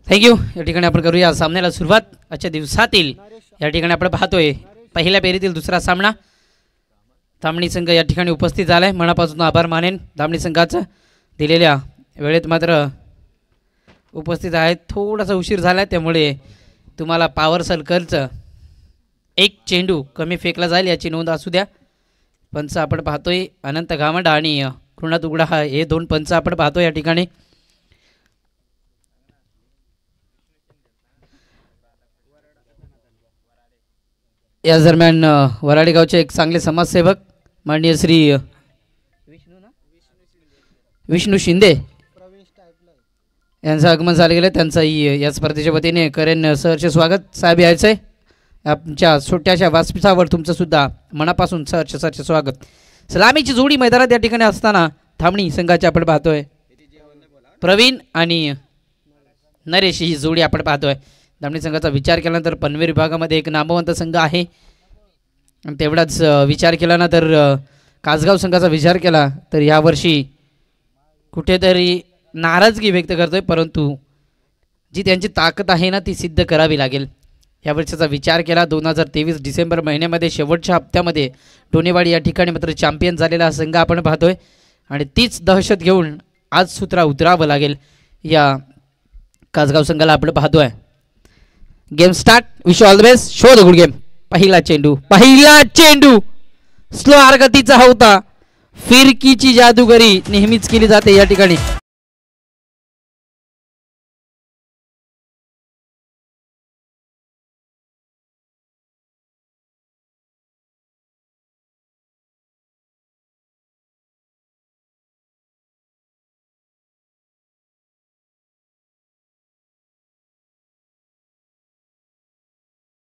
Thank you. या ठिकाणी आपण करूया सामन्याला सुरुवात। आजच्या दिवसातील या ठिकाणी आपण पाहतोय पहिल्या फेरीतील दुसरा सामना। धामणी संघ या ठिकाणी उपस्थित झालाय, मनापासून आभार मानेन धामणी संघाचं, दिलेल्या वेळेत मात्र उपस्थित आहेत। थोडासा उशीर झाला त्यामुळे तुम्हाला पॉवर सर्कलचं एक चेंडू कमी फेकला जाईल याची नोंद असू द्या। पंच आपण पाहतोय अनंत गावंडा आणि कृणात उघडा हे दोन पंच आपण पाहतोय या ठिकाणी। या दरम्यान वराडे गावचे एक चांगले समाजसेवक माननीय श्री विष्णू शिंदे यांचं आगमन झालं गेलं। त्यांचंही या स्पर्धेच्या वतीने करेन सहर्ष स्वागत। साहेब यायचंय आमच्या छोट्याशा व्यासपीठावर तुमचं सुद्धा मनापासून सहर्ष स्वागत। सलामीची जोडी मैदानात या ठिकाणी असताना धामणी संघाची आपण पाहतोय प्रवीण आणि नरेश ही जोडी आपण पाहतोय। धामणी संघाचा विचार केल्यानंतर पनवेल विभागामध्ये एक नामवंत संघ आहे, तेवढाच विचार केला ना तर कासगाव संघाचा विचार केला तर यावर्षी कुठेतरी नाराजगी व्यक्त करतोय, परंतु जी त्यांची ताकद आहे ना ती सिद्ध करावी लागेल। या वर्षाचा विचार केला 2023 डिसेंबर महिन्यामध्ये शेवटच्या हप्त्यामध्ये टोनेवाडी या ठिकाणी मात्र चॅम्पियन झालेला संघ आपण पाहतोय आणि तीच दहशत घेऊन आज सूत्रा उतरावं लागेल या कासगाव संघाला आपण पाहतोय। Game start, wish all the best, show the good game. पहिला चेंडू स्लो हरकतीचा होता, फिरकीची जादूगरी नेहमीच केली जाते या ठिकाणी।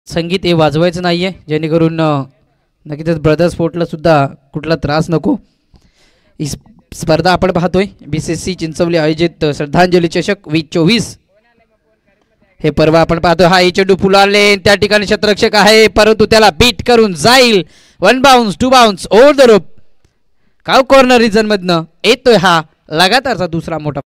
संगीत हे वाजवायचं नाहीये जेणेकरून नक्कीच ब्रदर स्पोर्टला सुद्धा कुठला त्रास नको। ही स्पर्धा आपण पाहतोय BCC चिंचवली आयोजित श्रद्धांजली चषक 2024 हे पर्व आपण पाहतोय। हा चेंडू फुलाले त्या ठिकाणी क्षेत्ररक्षक आहे परंतु त्याला बीट करून जाईल। 1 bounce 2 bounce over the rope, काव कॉर्नर रिजन मधनं येतोय हा लगातारचा दुसरा मोठा।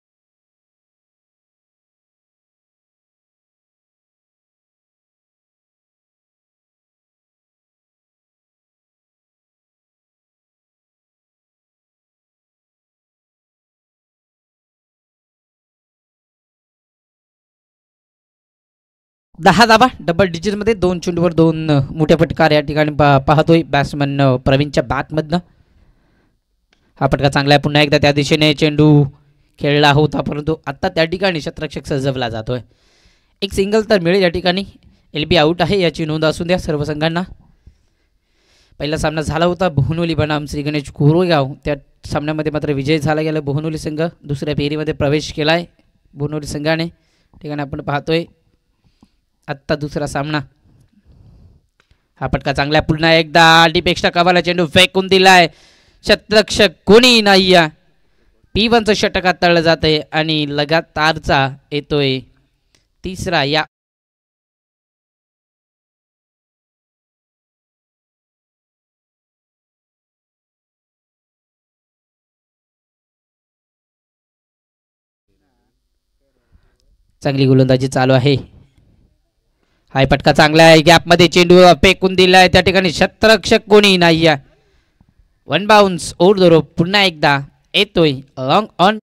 दहा धावा डबल डिजिटमध्ये 2 चेंडूवर 2 मोठ्या फटकार या ठिकाणी पाहतोय बॅट्समन प्रवीणच्या बॅटमधनं। हा फटका चांगला आहे, पुन्हा एकदा त्या दिशेने चेंडू खेळला होता परंतु आता त्या ठिकाणी क्षेत्ररक्षक सजवला जातोय। एक सिंगल तर मिळेल या ठिकाणी, LB आउट आहे याची नोंद असून द्या सर्व संघांना। पहिला सामना झाला होता बोहनोली बनाम श्री गणेश कोरेगाव, त्या सामन्यामध्ये मात्र विजय झाला गेला बोहनोली संघ दुसऱ्या फेरीमध्ये प्रवेश केलाय बोहनोली संघाने। ठिकाणी आपण पाहतोय आत्ता दुसरा सामना। हा फटका चांगला आहे, पुन्हा एकदा अडीपेक्षा कवाला चेंडू फेकून दिलाय, क्षेत्ररक्षक कोणी नाही। P1चं षटक तळलं जातंय आणि लगातारचा येतोय तिसरा या चांगली गोलंदाजी चालू आहे। हाय फटका चांगला आहे, गॅपमध्ये चेंडू फेकून दिलाय त्या ठिकाणी क्षेत्ररक्षक कोणी नाही। 1 बाउन्स ओव्हर द रोप, पुन्हा एकदा येतोय लॉंग ऑन।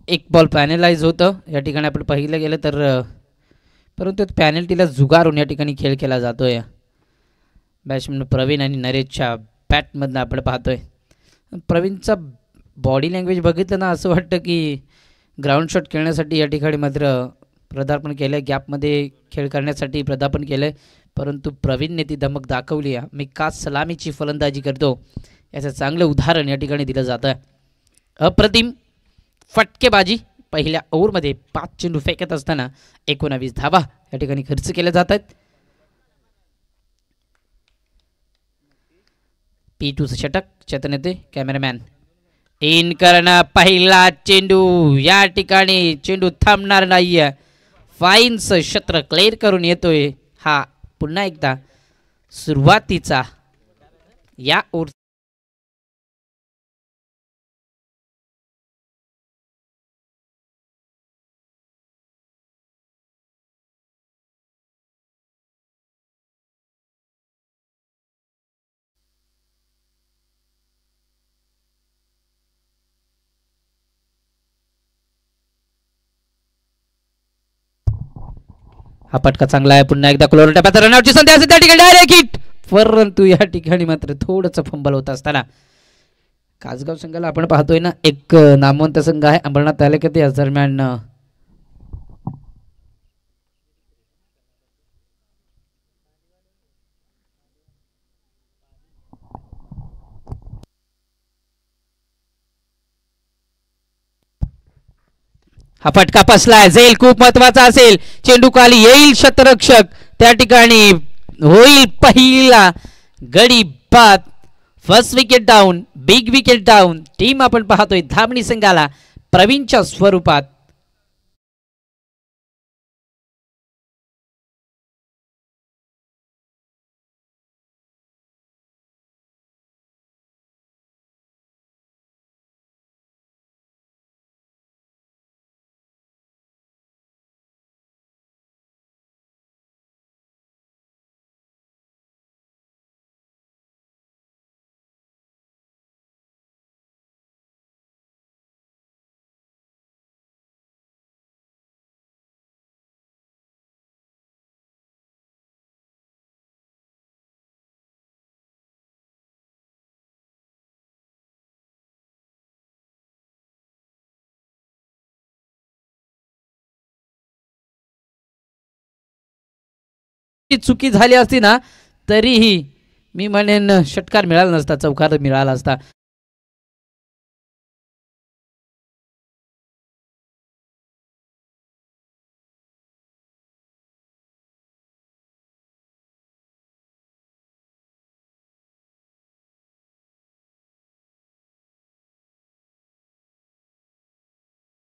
एक बॉल पॅनलाइज होतं या ठिकाणी आपण पाहिलं गेलं तर, परंतु पॅनल्टीला जुगारून या ठिकाणी खेळ केला जातोय। बॅट्समन प्रवीण आणि नरेशच्या बॅटमधनं आपण पाहतोय। प्रवीणचा बॉडी लँग्वेज बघितलं ना असं वाटतं की ग्राउंड शॉट खेळण्यासाठी या ठिकाणी मात्र पदार्पण केलं, गॅपमध्ये खेळ करण्यासाठी पदार्पण केलं, परंतु प्रवीणने ती धमक दाखवली आहे। मी का सलामीची फलंदाजी करतो याचं चांगलं उदाहरण या ठिकाणी दिलं जातं। अप्रतिम फटकेबाजी, पहिल्या ओव्हरमध्ये 5 चेंडू फेकत असताना 19 धावा या ठिकाणी खर्च केल्या जातात। P2चं षटक चेतन येते, कॅमेरामॅन इन करणं, पहिला चेंडू या ठिकाणी चेंडू थांबणार नाहीये, फाईन्स शत्र क्लिअर करून येतोय. हा पुन्हा एकदा सुरुवातीचा या ओव्हर हा फटका चांगला आहे. पुन्हा एकदा क्लोर टप्प्यात रनआउटची संधी असेल त्या ठिकाणी डायरेक्ट हिट, परंतु या ठिकाणी मात्र थोडंसं फंबल होत असताना कासगाव संघाला आपण पाहतोय ना, एक नामवंत संघ आहे अंबरनाथ तालुक्यात. या दरम्यान हा फटका फसलाय, जाईल खूप महत्वाचा असेल. चेंडू खाली येईल, शतरक्षक त्या ठिकाणी होईल पहिला गडी बाद. First wicket down, big wicket down. Team आपण पाहतोय धामणी संघाला प्रवीणच्या स्वरूपात. चुकी झाली असती ना तरीही मी म्हणेन षटकार मिळाला नसता, चौकार मिळाला असता.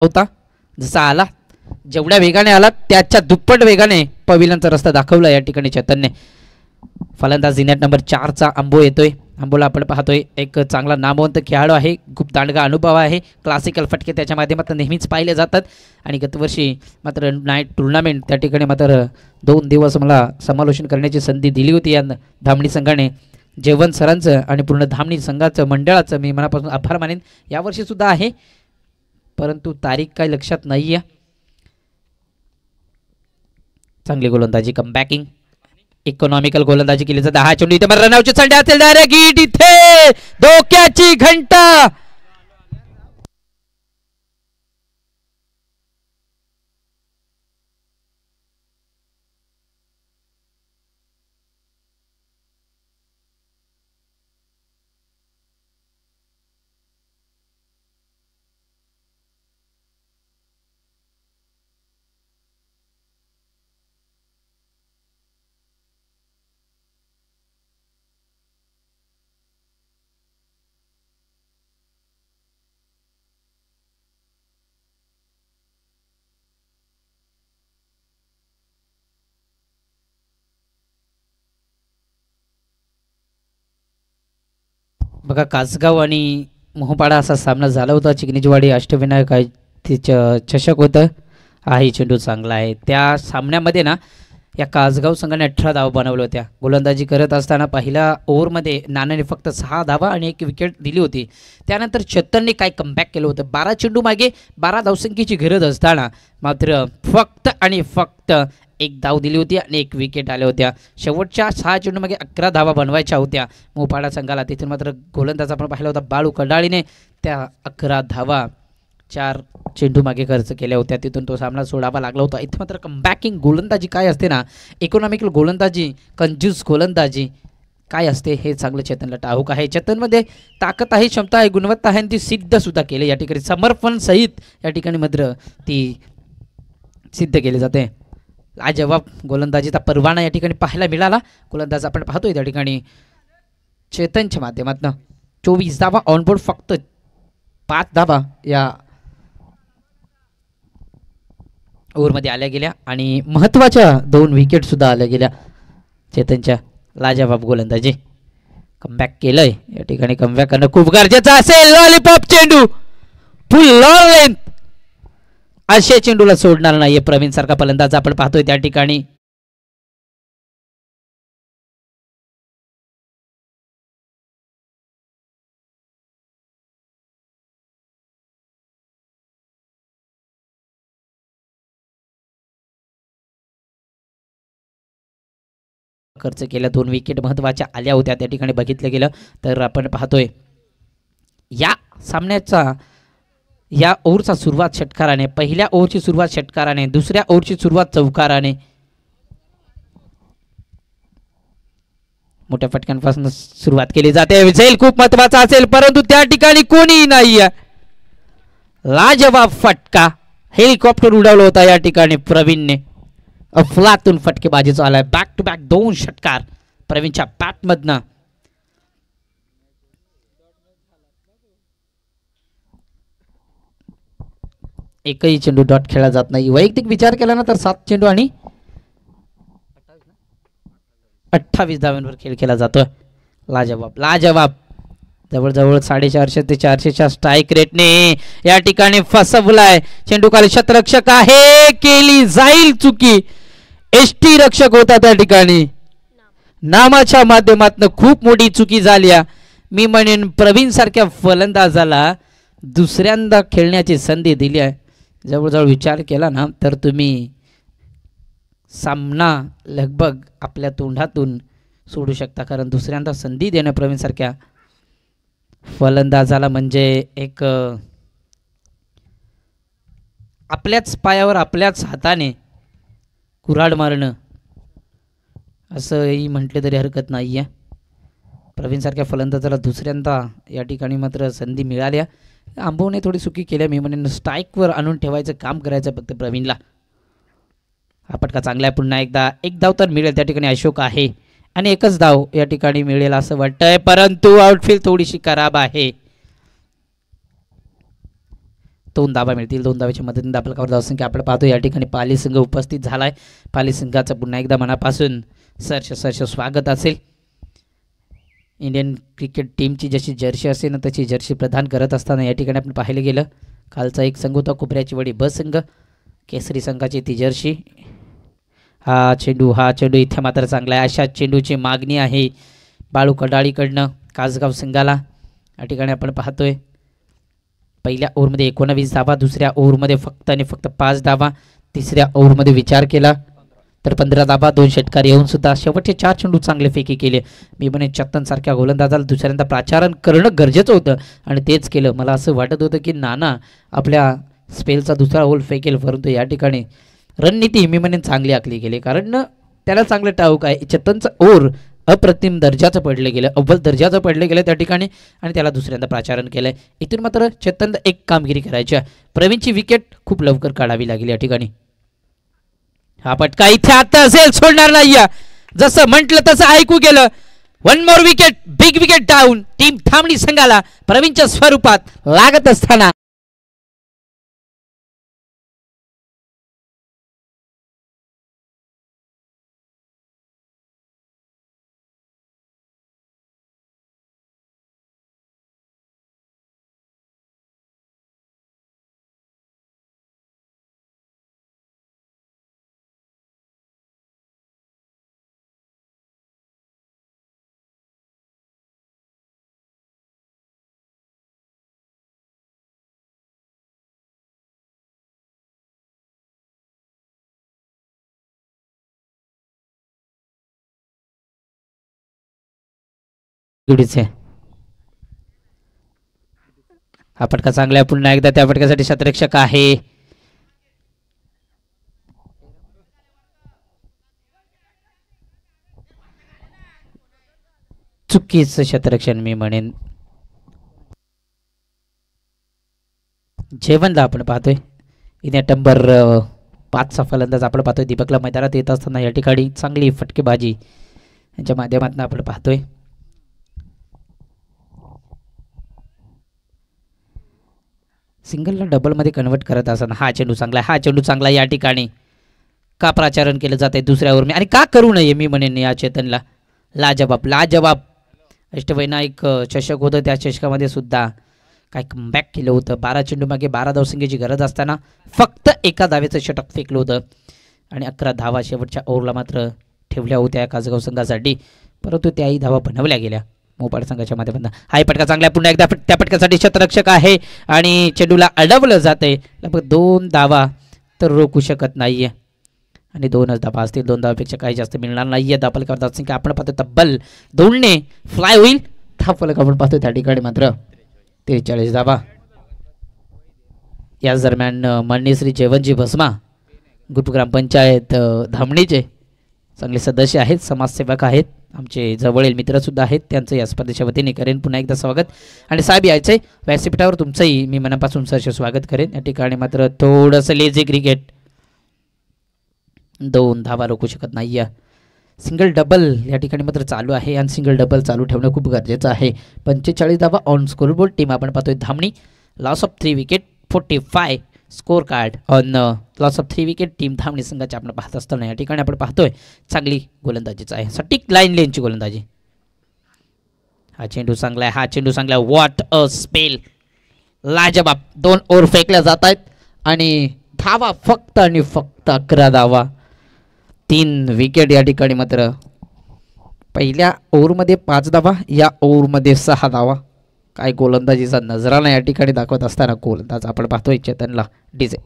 होता जसा आला, जेवढ्या वेगाने आला त्याच्या दुप्पट वेगाने पविलांचा रस्ता दाखवला या ठिकाणी चेतनने. फलंदाज दिनात नंबर 4चा अंबो येतोय. अंबोला आपण पाहतोय एक चांगला नामवंत खेळाडू आहे, खूप दांडगा अनुभव आहे. क्लासिकल फटके त्याच्या माध्यमातून नेहमीच पाहिले जातात आणि गतवर्षी मात्र नाईट टुर्नामेंट त्या ठिकाणी मात्र 2 दिवस मला समालोचन करण्याची संधी दिली होती या धामणी संघाने. जेवण सरांचं आणि पूर्ण धामणी संघाचं मंडळाचं मी मनापासून आभार मानेन. यावर्षी सुद्धा आहे परंतु तारीख काय लक्षात नाही आहे. चांगली गोलंदाजी, कमबॅकिंग, इकॉनॉमिकल गोलंदाजी केली जाते. हा चेंडू इथे रनआउटची संधी असेल, डायरेक्ट हिट, इथे धोक्याची घंटा. बघा कासगाव आणि मोहपाडा असा सामना झाला होता. चिकनीचवाडी अष्टविनायक चषक होतं. हाही चेंडू चांगला आहे. त्या सामन्यामध्ये ना या कासगाव संघाने 18 धावा बनवल्या होत्या. गोलंदाजी करत असताना पहिल्या ओव्हरमध्ये नानाने फक्त 6 धावा आणि 1 विकेट दिली होती. त्यानंतर चेतनने काय कमबॅक केलं होतं. 12 चेंडू मागे 12 धावसंख्येची गरज असताना मात्र फक्त आणि फक्त 1 धाव दिली होती आणि 1 विकेट आल्या होत्या. शेवटच्या 6 चेंडूमागे 11 धावा बनवायच्या होत्या मोपाडा संघाला. तिथून मात्र गोलंदाज आपण पाहिला होता बाळू कडाळीने त्या 11 धावा 4 चेंडू मागे खर्च केल्या होत्या. तिथून तो सामना सोडावा लागला होता. इथं मात्र कमबॅकिंग गोलंदाजी काय असते ना, इकॉनॉमिकल गोलंदाजी, कंजूस गोलंदाजी काय असते हे चांगलं चेतनला ठाऊक आहे. चेतनमध्ये ताकद आहे, क्षमता आहे, गुणवत्ता आहे आणि ती सिद्ध सुद्धा केली या ठिकाणी. समर्पण सहित या ठिकाणी मात्र ती सिद्ध केली जाते. लाजवाब गोलंदाजीचा परवाना या ठिकाणी पाहायला मिळाला. गोलंदाज आपण पाहतोय त्या ठिकाणी चेतनच्या माध्यमातून 24 धावा ऑनबोर्ड, फक्त 5 धावा या ओव्हरमध्ये आल्या गेल्या आणि महत्त्वाच्या 2 विकेट सुद्धा आल्या गेल्या चेतनच्या. लाजवाब गोलंदाजी, कमबॅक केलंय. या ठिकाणी कमबॅक करणं खूप गरजेचं असेल. लॉलीपॉप चेंडू फुल लॉंग लेंथ, अशा चेंडूला सोडणार नाहीये प्रवीण सारखा फलंदाज आपण पाहतोय त्या ठिकाणी. खर्च केल्या 2 विकेट महत्त्वाच्या आल्या होत्या त्या ठिकाणी. बघितलं गेलं तर आपण पाहतोय या सामन्याचा या ओव्हरचा सुरुवात षटकाराने, पहिल्या ओव्हरची सुरुवात षटकाराने, दुसऱ्या ओव्हरची सुरुवात चौकाराने. मोठ्या फटक्यांपासून सुरुवात केली जाते. विजय खूप महत्त्वाचा असेल परंतु त्या ठिकाणी कोणी नाही. लाजवाब फटका, हेलिकॉप्टर उडवलं होता या ठिकाणी प्रवीणने. अफलातून फटकेबाजीचा आलाय. बॅक टू बॅक 2 षटकार प्रवीणच्या बॅटमधनं. एकही चेंडू डॉट खेळला जात नाही. वैयक्तिक विचार केला ना तर 7 चेंडू आणि 28 धावांवर खेळ केला जातोय. लाजवाब लाजवाब, जवळजवळ 450 ते 400च्या स्ट्राईक रेटने या ठिकाणी फसवलाय. चेंडू खाली शतरक्षक आहे, केली जाईल चुकी. एसटी रक्षक होता त्या ठिकाणी. नामाच्या माध्यमातून खूप मोठी चुकी झाली. मी म्हणेन प्रवीण सारख्या फलंदाजाला दुसऱ्यांदा खेळण्याची संधी दिली आहे. जवळजवळ विचार केला ना तर तुम्ही सामना लगभग आपल्या तोंडातून सोडू शकता, कारण दुसऱ्यांदा संधी देणं प्रवीण सारख्या फलंदाजाला म्हणजे एक आपल्याच पायावर आपल्याच हाताने कुऱ्हाड मारणं असंही म्हटले तरी हरकत नाही आहे. प्रवीण सारख्या फलंदाजाला दुसऱ्यांदा या ठिकाणी मात्र संधी मिळाल्या. आंबवणे थोडी चुकी केल्या. मी म्हणेन स्ट्राईकवर आणून ठेवायचं काम करायचं फक्त प्रवीणला. हा फटका चांगला आहे. पुन्हा एकदा 1 धाव तर मिळेल त्या ठिकाणी. अशोक आहे आणि 1च धाव या ठिकाणी मिळेल असं वाटतंय, परंतु आउटफील्ड थोडीशी खराब आहे. 2 धावा मिळतील. 2 धावेच्या मदतीने आपल्याला धावसंख्या आपण पाहतो या ठिकाणी पाली संघ उपस्थित झालाय. पाली संघाचं पुन्हा एकदा मनापासून सरस स्वागत असेल. इंडियन क्रिकेट टीमची जशी जर्सी असेल ना तशी जर्सी प्रदान करत असताना या ठिकाणी आपण पाहिलं गेलं कालचा एक संघ होता कोपऱ्याची वडी ब संघ, केसरी संघाची ती जर्सी. हा चेंडू इथे मात्र चांगला आहे. अशा चेंडूची मागणी आहे बाळू कडाळीकडनं कासगाव संघाला. या ठिकाणी आपण पाहतोय पहिल्या ओव्हरमध्ये 19 धावा, दुसऱ्या ओव्हरमध्ये फक्त आणि फक्त 5 धावा, तिसऱ्या ओव्हरमध्ये विचार केला तर 15 धावा, 2 षटकार येऊन सुद्धा शेवटचे 4 चेंडू चांगले फेकी केले. मी म्हणे चेतन सारख्या गोलंदाजाला दुसऱ्यांदा प्राचारण करणं गरजेचं होतं आणि तेच केलं. मला असं वाटत होतं की नाना आपल्या स्पेलचा दुसरा ओव्हर फेकेल, परंतु या ठिकाणी रणनीती मी म्हणेन चांगली आखली गेली, कारण त्याला चांगलं ठाऊक आहे चेतनचं ओव्हर अप्रतिम दर्जाचं पडलं गेलं, अव्वल दर्जाचं पडलं गेलं त्या ठिकाणी आणि त्याला दुसऱ्यांदा प्राचारण केलंय. इथून मात्र चेतनला एक कामगिरी करायची आहे. प्रवीणची विकेट खूप लवकर काढावी लागेल या ठिकाणी. हा पटका इथे आता असेल, सोडणार नाही. जसं म्हटलं तसं ऐकू गेलं. 1 more wicket, big wicket down. Team थांबली संघाला प्रवीणच्या स्वरूपात लागत असताना. हा फटका चांगला आहे. पुन्हा एकदा त्या फटक्यासाठी शतरक्षक आहे. चुकीचं शतरक्षण मी म्हणेन. जेवणला आपण पाहतोय इथे नंबर 5चा फलंदाज आपण पाहतोय दीपकला मैदानात येत असताना या ठिकाणी चांगली फटकेबाजी यांच्या माध्यमातून आपण पाहतोय. सिंगलला डबलमध्ये कन्वर्ट करत असताना हा चेंडू चांगला आहे, हा चेंडू चांगला या ठिकाणी का प्राचारण केलं जात आहे दुसऱ्या ओव्हर आणि का करू नये मी म्हणेन या चेतनला. लाजबाब लाजबाब. अष्टवैनायक चषक होतं, त्या चषकामध्ये सुद्धा काय कमबॅक केलं होतं. 12 चेंडू मागे 12 धावसंख्येची गरज असताना फक्त एका धावेचं षटक फेकलं होतं आणि 11 धावा शेवटच्या ओव्हरला मात्र ठेवल्या होत्या काजगाव संघासाठी, परंतु त्याही धावा बनवल्या गेल्या मोपाड संघाच्या माध्यमातून. हाय पटका चांगला पुन्हा एकदा त्या पटकासाठी शतरक्षक आहे आणि चेंडूला अडवलं जाते. लगभग 2 धावा तर रोखू शकत नाहीये आणि 2च धावा असतील, 2 धावापेक्षा काही जास्त मिळणार नाहीये. धावफलकावर धावसंख्या आपण पाहतो तब्बल 2ने फ्लाय होईल. धावफलक आपण पाहतो त्या ठिकाणी मात्र 43 धावा. याच दरम्यान मान्यश्री जयवंतजी भस्मा गुरुप ग्रामपंचायत धामणीचे चांगले सदस्य आहेत, समाजसेवक आहेत, आमचे जवळील मित्रसुद्धा आहेत, त्यांचं या स्पर्धेच्या वतीने करेन पुन्हा एकदा स्वागत. आणि साहेब यायचे व्यासपीठावर तुमचंही मी मनापासून सहर्ष स्वागत करेन. या ठिकाणी मात्र थोडंसं लेझी क्रिकेट, 2 धावा रोखू शकत नाही. सिंगल डबल या ठिकाणी मात्र चालू आहे आणि सिंगल डबल चालू ठेवणं खूप गरजेचं आहे. 45 धावा ऑन स्कोरबोर्ड. टीम आपण पाहतोय Dhamani. Loss of 3 wicket 45 score card on loss of 3 wicket. Team Dhamani संघाची आपण पाहत असताना या ठिकाणी आपण पाहतोय चांगली गोलंदाजीच आहे, सटीक लाईन लेनची गोलंदाजी. हा चेंडू चांगला आहे, हा चेंडू चांगला आहे. What a spell. लाजबाब. 2 ओव्हर फेकल्या जात आहेत आणि धावा फक्त आणि फक्त 11 धावा, 3 विकेट. या ठिकाणी मात्र पहिल्या ओव्हरमध्ये 5 धावा, या ओव्हरमध्ये 6 धावा. काय गोलंदाजीचा नजराना या ठिकाणी दाखवत असताना गोलंदाज आपण पाहतोय चेतनला डीजे.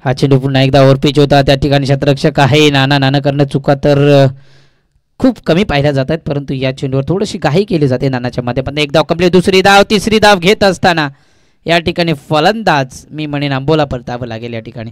हा चेंडू पुन्हा एकदा ओव्हरपिच होता, त्या ठिकाणी शतरक्षक आहे. नाना करणं चुका तर खूप कमी पाहिल्या जातात, परंतु या चेंडूवर थोडीशी घाई केली जाते नानाच्या माध्यमातून. एक धाव कंप्लीट, दुसरी धाव, तिसरी धाव घेत असताना या ठिकाणी फलंदाज मी म्हणेन आंबोला परतावं लागेल. या ठिकाणी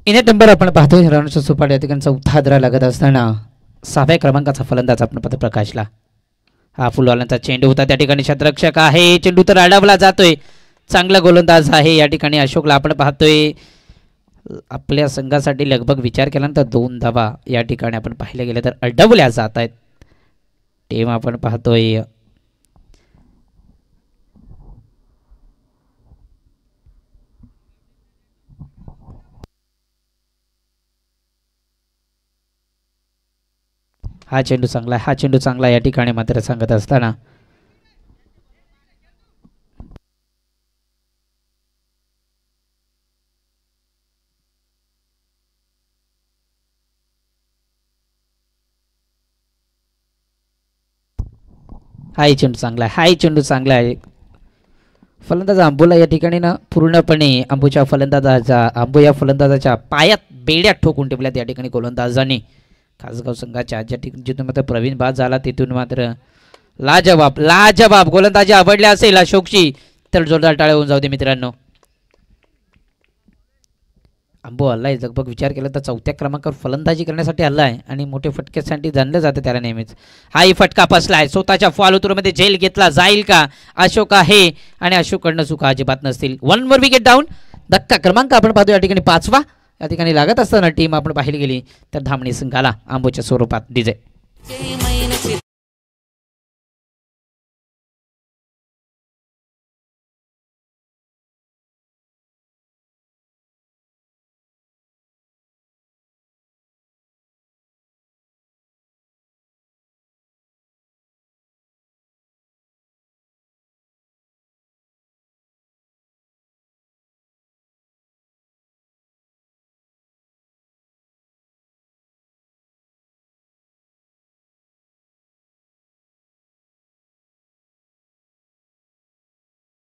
इनेट नंबर आपण पाहतोय रणोत्सव सुपाट या ठिकाणी 4था दरा लागत असताना 6व्या क्रमांकाचा फलंदाज आपण पाहतो प्रकाशला. हा फुलवाल्यांचा चेंडू होता, त्या ठिकाणी शतरक्षक आहे, चेंडू तर अडवला जातोय. चांगला गोलंदाज आहे या ठिकाणी अशोकला आपण पाहतोय. आपल्या संघासाठी लगभग विचार केल्यानंतर 2 धावा या ठिकाणी आपण पाहिले गेले तर अडवल्या जात आहेत. टीम आपण पाहतोय हा चेंडू चांगला, हा चेंडू चांगला या ठिकाणी मात्र सांगत असताना हाही चेंडू चांगला आहे, हाही चेंडू चांगला आहे. फलंदाज आंबूला या ठिकाणी ना पूर्णपणे आंबू या फलंदाजाच्या पायात बेड्या ठोकून ठेवल्यात या ठिकाणी गोलंदाजाने. खासगाव संघाच्या ज्या ठिकाणी जिथून मात्र प्रवीण बाद झाला तिथून मात्र लाजवाब लाजवाब गोलंदाजी आवडल्या असेल अशोकची तर जोरदार टाळ्या होऊन जाऊ दे मित्रांनो. आंबो आलाय लगभग विचार केला तर 4थ्या क्रमांकावर फलंदाजी करण्यासाठी आलाय आणि मोठे फटक्यासाठी जाणलं जातं त्याला नेहमीच. हाही फटका फसलाय स्वतःच्या फॉलोथ्रूमध्ये झेल घेतला जाईल का अशोक आहे आणि अशोककडनं चुका अजिबात नसतील. 1 वर विकेट डाऊन. धक्का क्रमांक आपण पाहतो या ठिकाणी 5वा. या ठिकाणी लागत असताना टीम आपण पाहिली गेली तर धामणी संघाला आंबोच्या स्वरूपात डीजे.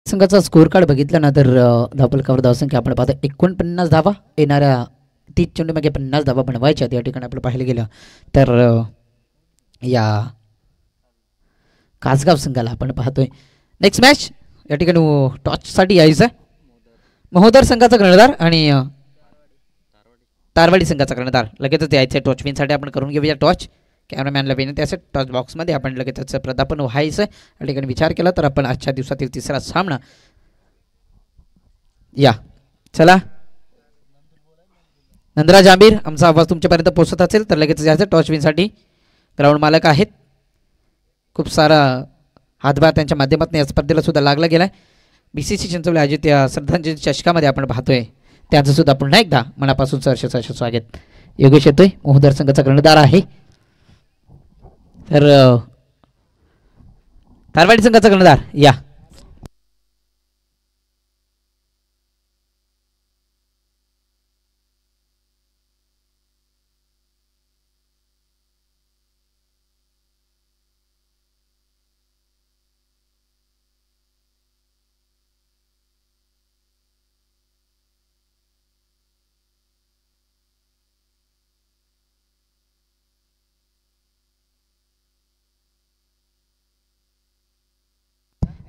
संघाचा स्कोअर कार्ड बघितला ना तर धावफलकावर धावसंख्या आपण पाहतो 49 धावा. येणाऱ्या 30 चेंडूमागे 50 धावा बनवायच्या या ठिकाणी आपलं पाहिलं गेलं तर या खासगाव संघाला आपण पाहतोय. नेक्स्ट मॅच या ठिकाणी टॉचसाठी यायचं आहे. महोदर संघाचा कर्णधार आणि तारवाडी संघाचा कर्णधार लगेचच यायचं आहे. टॉच विनसाठी आपण करून घेऊया टॉच. कॅमेरामॅनला विनंती असेल टॉच बॉक्समध्ये आपण लगेच त्याचं प्रदापन व्हायचं. या ठिकाणी विचार केला तर आपण आजच्या दिवसातील तिसरा सामना या चला नंदराज आंबीर आमचा आवाज तुमच्यापर्यंत पोहोचत असेल तर लगेच यायचं. टॉच विनसाठी ग्राउंड मालक आहेत. खूप सारा हातभार त्यांच्या माध्यमातून या स्पर्धेला सुद्धा लागला गेला आहे. BCC चिंचवली आयोजित या श्रद्धांजली चषकामध्ये आपण पाहतोय त्यांचं सुद्धा पुन्हा एकदा मनापासून सहर्ष स्वागत. योगेश येतोय महोदर संघाचा कर्णधार आहे तर तारवाडी संघाचा कर्णधार या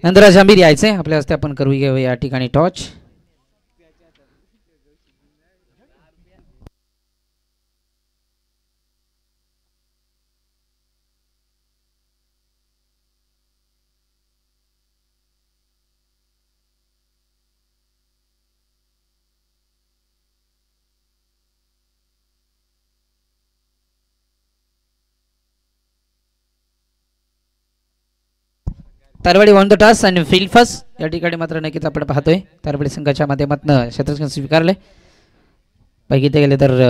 नंदराज आंबीर यायचे आपल्या हस्ते आपण करू घेऊ या ठिकाणी टॉच. तारवाडी ऑन द टॉस आणि फील्ड फर्स्ट या ठिकाणी मात्र नक्कीच आपण पाहतोय तारवाडी संघाच्या माध्यमातून क्षेत्ररक्षण स्वीकारले. बघितले गेले तर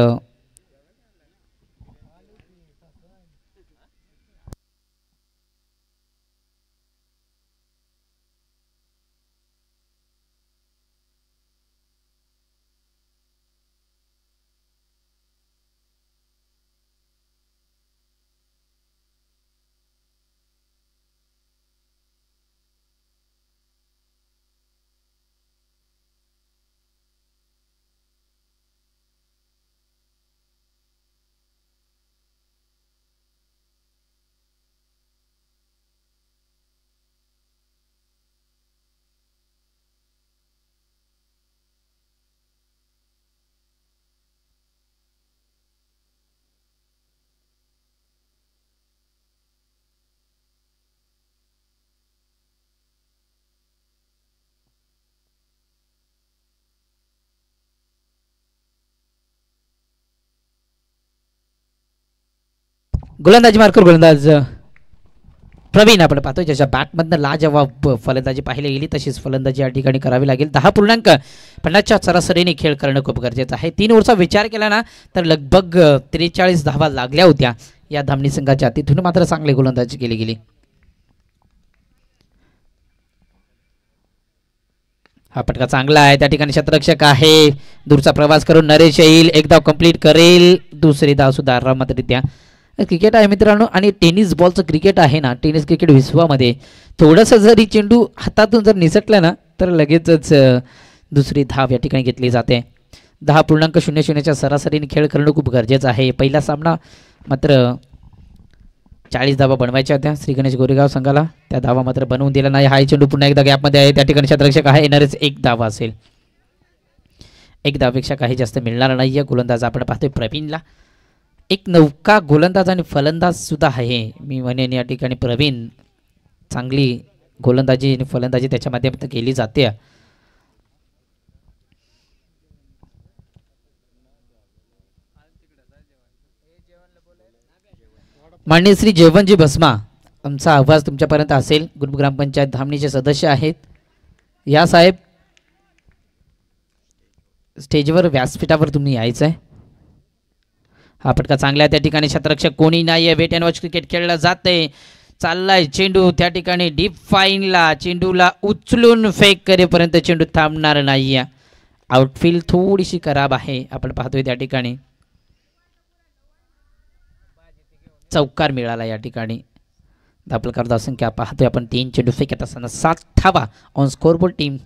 गोलंदाजी मार्कर गोलंदाज प्रवीण आपण पाहतोय ज्याच्या बॅटमधनं लाजवाब फलंदाजी पाहायला गेली तशीच फलंदाजी या ठिकाणी करावी लागेल. 10.50च्या सरासरीने खेळ करणं खूप गरजेचं आहे. 3 ओव्हरचा विचार केला ना तर लगभग 43 धावा लागल्या होत्या या धामणी संघाच्या, तिथून मात्र चांगली गोलंदाजी केली गेली. हा फटका चांगला आहे, त्या ठिकाणी शतरक्षक आहे, दूरचा प्रवास करून नरेश येईल, एक धाव कंप्लीट करेल, दुसरी धाव सुद्धा आरामातरित्या. क्रिकेट आहे मित्रांनो, आणि टेनिस बॉलचं क्रिकेट आहे ना, टेनिस क्रिकेट विश्वामध्ये थोडंसं जरी चेंडू हातातून जर निसटला ना तर लगेचच दुसरी धाव या ठिकाणी घेतली जाते. 10.00च्या सरासरीने खेळ करणं खूप गरजेचं आहे. पहिला सामना मात्र 40 धावा बनवायच्या होत्या श्री गणेश गोरेगाव संघाला, त्या धावा मात्र बनवून दिला नाही. हा चेंडू पुन्हा एकदा गॅपमध्ये आहे, त्या ठिकाणी क्षेत्ररक्षक आहे, येणारच एक धावा असेल. एक धावेपेक्षा काही जास्त मिळणार नाही. गोलंदाज आपण पाहतोय प्रवीणला, एक नौका गोलंदाज आणि फलंदाज सुद्धा आहे. मी म्हणेन या ठिकाणी प्रवीण चांगली गोलंदाजी आणि फलंदाजी त्याच्या माध्यमातून केली जाते. मान्य श्री जेवणजी भस्मा, आमचा आवाज तुमच्यापर्यंत असेल. ग्रुप ग्रामपंचायत धामणीचे सदस्य आहेत. या साहेब स्टेजवर व्यासपीठावर तुम्ही यायचं आहे. हा फटका चांगला आहे, त्या ठिकाणी क्षेत्ररक्षक कोणी नाही आहे. वेट अँड वॉच क्रिकेट खेळला जाते, चाललाय चेंडू त्या ठिकाणी डीप फाईनला, चेंडूला उचलून फेक करेपर्यंत चेंडू थांबणार नाही. आउटफील्ड थोडीशी खराब आहे, आपण पाहतोय त्या ठिकाणी चौकार मिळाला. या ठिकाणी धापलकर धावसंख्या पाहतोय आपण 3 चेंडू फेकत असताना 7 धावा ऑन स्कोरबोर्ड टीम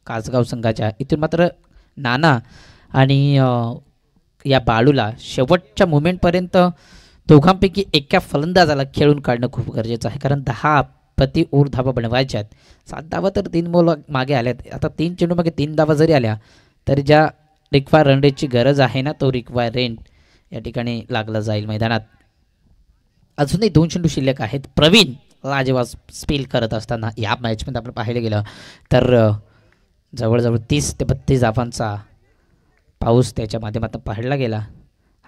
कासगाव संघाच्या. इथून मात्र नाना आणि या बाळूला शेवटच्या मोमेंटपर्यंत दोघांपैकी एका फलंदाजाला खेळून काढणं खूप गरजेचं आहे, कारण 10 प्रति ओव्हर धावा बनवायच्या आहेत. 7 धावा तर 3 बॉल मागे आल्यात. आता 3 चेंडू मागे 3 धावा जरी आल्या तरी ज्या रिक्वायर रन रेटची गरज आहे ना, तो रिक्वायर रेट या ठिकाणी लागला जाईल मैदानात. अजूनही 2 चेंडू शिल्लक आहेत. प्रवीण लाजवाब स्पेल करत असताना या मॅचमध्ये आपण पाहायला गेलं तर जवळजवळ 30 ते 32 धावांचा पाऊस त्याच्या माध्यमातून पाहायला गेला.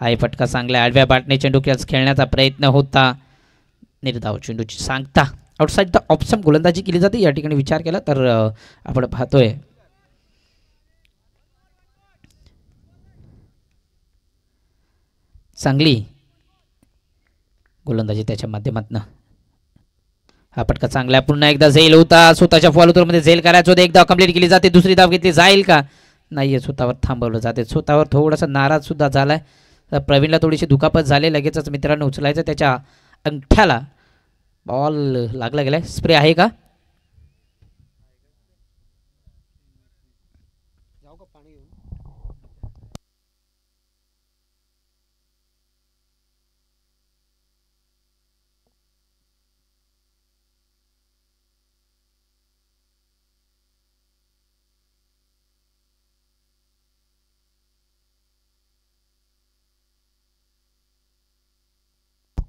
हा फटका चांगला, आडव्या बाटने चेंडू खेळण्याचा प्रयत्न होता, निर्धाव चेंडूची सांगता आउटसाइड द ऑप्शन गोलंदाजी केली जाते. या ठिकाणी विचार केला तर आपण पाहतोय चांगली गोलंदाजी त्याच्या माध्यमातून. हा फटका चांगला, पुन्हा एकदा झेल होता, स्वतःच्या फॉलोथ्रोमध्ये झेल करायचं होतं. एक धाव कंप्लीट केली जाते, दुसरी धाव घेतली जाईल का नाही, स्वतःवर थांबवलं जाते. स्वतःवर थोडासा नाराज सुद्धा झालाय. प्रवीणला थोडीशी दुखापत झाली, लगेचच मित्रांनो उचलायचं. त्याच्या अंगठ्याला बॉल लागला गेलाय. स्प्रे आहे का?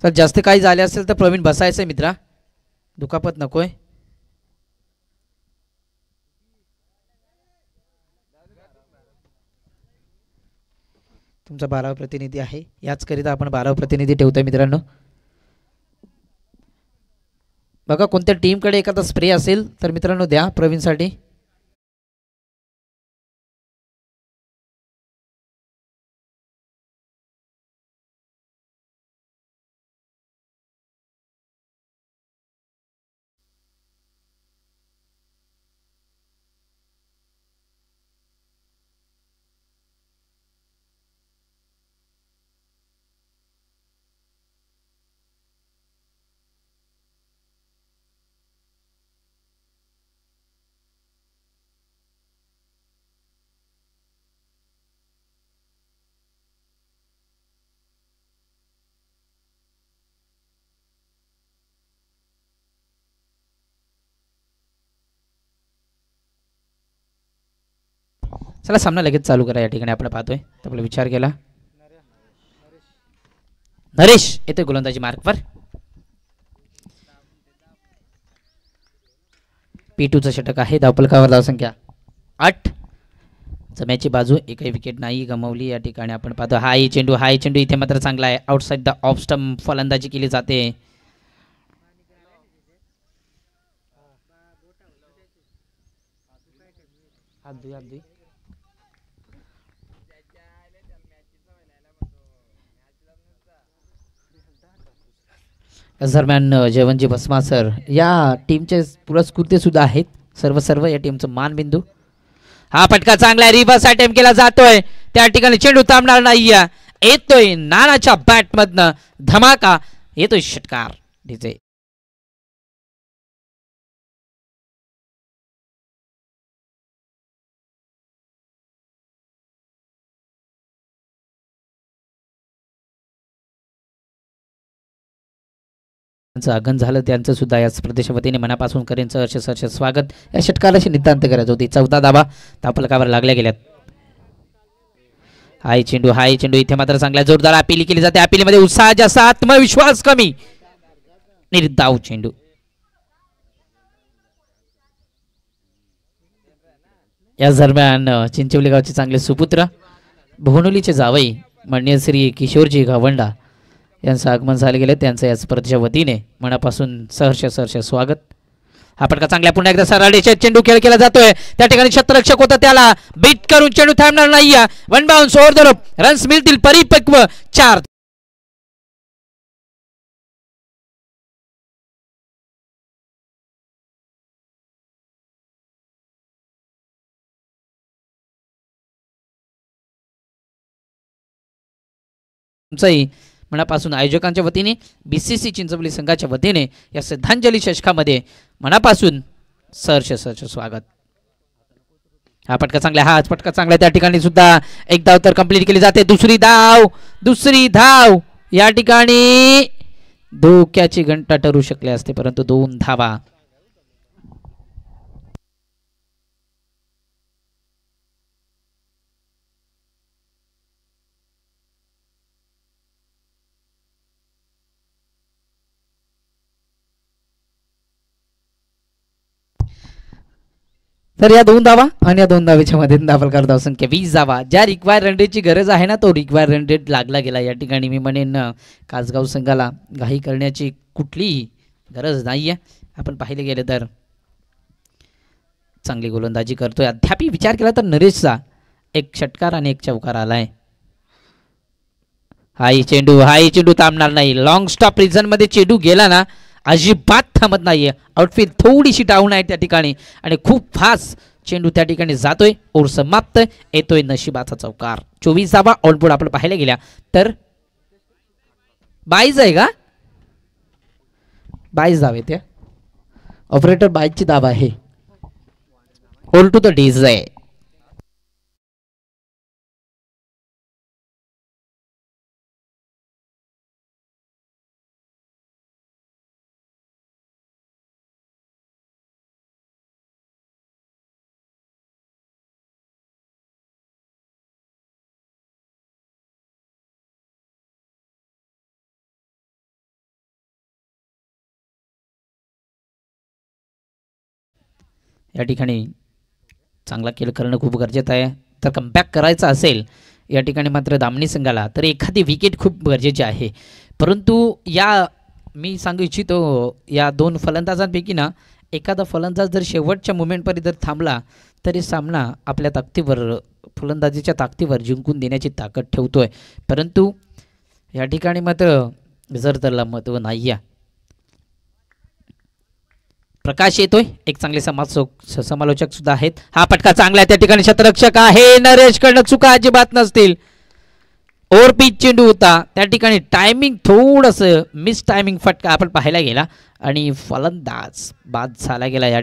तर जास्त काही झाले असेल तर प्रवीण बसायचं मित्रा, दुखापत नकोय. तुमचा 12वा प्रतिनिधी आहे, याचकरिता आपण 12वा प्रतिनिधी ठेवतोय मित्रांनो. बघा कोणत्या टीमकडे एखादा स्प्रे असेल तर मित्रांनो द्या प्रवीणसाठी. चला सामना लगेच चालू करा. या ठिकाणी आपण पाहतोय आपला विचार केला, नरेश येते गोलंदाजी मार्कवर. P2चं षटक आहे. धावफलकावर धावसंख्या 8. जम्याची बाजू, एकही विकेट नाही गमावली. या ठिकाणी आपण पाहतो हाय चेंडू इथे मात्र चांगला आहे. आउटसाइड द ऑफ स्टंप फलंदाजी केली जाते. दरम्यान जयवंतजी भस्मा सर या टीमचे पुरस्कृते सुद्धा आहेत. सर्व या टीमचं मानबिंदू. हा फटका चांगला रिव्हर्स अटेम्प्ट केला जातोय. त्या ठिकाणी चेंडू थांबणार नाही. येतोय नानाच्या बॅटमधनं धमाका. येतोय षटकार. डीजे आगमन झालं त्यांचं सुद्धा या स्पर्धेच्या वतीने मनापासून करेन सहर्ष स्वागत. या षटकाराशी नितांत करायचं होती. 14 धावा धावफलकावर लागल्या गेल्यात. हाय चेंडू इथे मात्र चांगल्या जोरदार अपिली केली जाते. अपिलीमध्ये उत्साह जास्त, आत्मविश्वास कमी. निर्धाव चेंडू. या दरम्यान चिंचवली गावचे चांगले सुपुत्र भोनोलीचे जावई माननीय श्री किशोरजी गावंडा यांचं आगमन झाले गेले. त्यांचं या स्पर्धेच्या वतीने मनापासून सहर्ष स्वागत. हा फटका चांगल्या पुन्हा एकदा सराडीचे चेंडू खेळ केला जातोय. त्या ठिकाणी क्षेत्ररक्षक होता त्याला बीट करून चेंडू थांबणार नाही. One bounce over the rope. Runs मिळतील परिपक्व 4. मनापासून आयोजकांच्या वतीने BCC चिंचवली संघाच्या वतीने या श्रद्धांजली षटकामध्ये मनापासून सहर्ष स्वागत. हा फटका चांगला त्या ठिकाणी सुद्धा एक धाव तर कंप्लीट केली जाते. दुसरी धाव या ठिकाणी धोक्याची घंटा ठरू शकले असते परंतु 2 धावा. तर या 2 धावा आणि या 2 धावेच्या मध्ये दाखल धावसंख्या 20 धावा. ज्या रिक्वायर रन रेटची गरज आहे ना तो रिक्वायर रन रेट लागला गेला. या ठिकाणी मी म्हणेन कासगाव संघाला घाई करण्याची कुठलीही गरज नाही आहे. आपण पाहिले गेले तर चांगली गोलंदाजी करतोय. अद्याप विचार केला तर नरेशचा एक षटकार आणि एक चौकार आलाय. हाई चेंडू थांबणार नाही. लॉंग स्टॉप रिझन मध्ये चेंडू गेला ना अजिबात थांबत नाहीये. आउटफील्ड थोडीशी डाऊन आहे त्या ठिकाणी आणि खूप फास्ट चेंडू त्या ठिकाणी जातोय. ओव्हर समाप्त. येतोय नशिबाचा चौकार. 24 धावा ऑलबोर्ड आपण पाहायला गेल्या तर 22 आहे का 22 धावे त्या ऑपरेटर 22 धावा आहे. ऑल टू द डेज आहे. या ठिकाणी चांगला खेळ करणं खूप गरजेचं आहे. तर कमबॅक करायचा असेल या ठिकाणी मात्र दामणी संघाला तर एखादी विकेट खूप गरजेची आहे. परंतु या मी सांगू इच्छितो या 2 फलंदाजांपैकी ना एखादा फलंदाज जर शेवटच्या मुमेंटपर्यंत जर थांबला तरी सामना आपल्या ताकदीवर फलंदाजीच्या ताकदीवर जिंकून देण्याची ताकद ठेवतोय. परंतु या ठिकाणी मात्र जर त्याला महत्त्व नाही आहे. प्रकाश येतोय एक चांगले समालोचक सुद्धा आहेत. हा फटका चांगला आहे त्या ठिकाणी क्षेत्ररक्षक आहे नरेश कडनं चुका अजिबात नसतील. ओव्हर पिच चेंडू होता त्या ठिकाणी टायमिंग थोडंसं मिस टायमिंग फटका आपण पाहायला गेला आणि फलंदाज बाद झाला गेला. या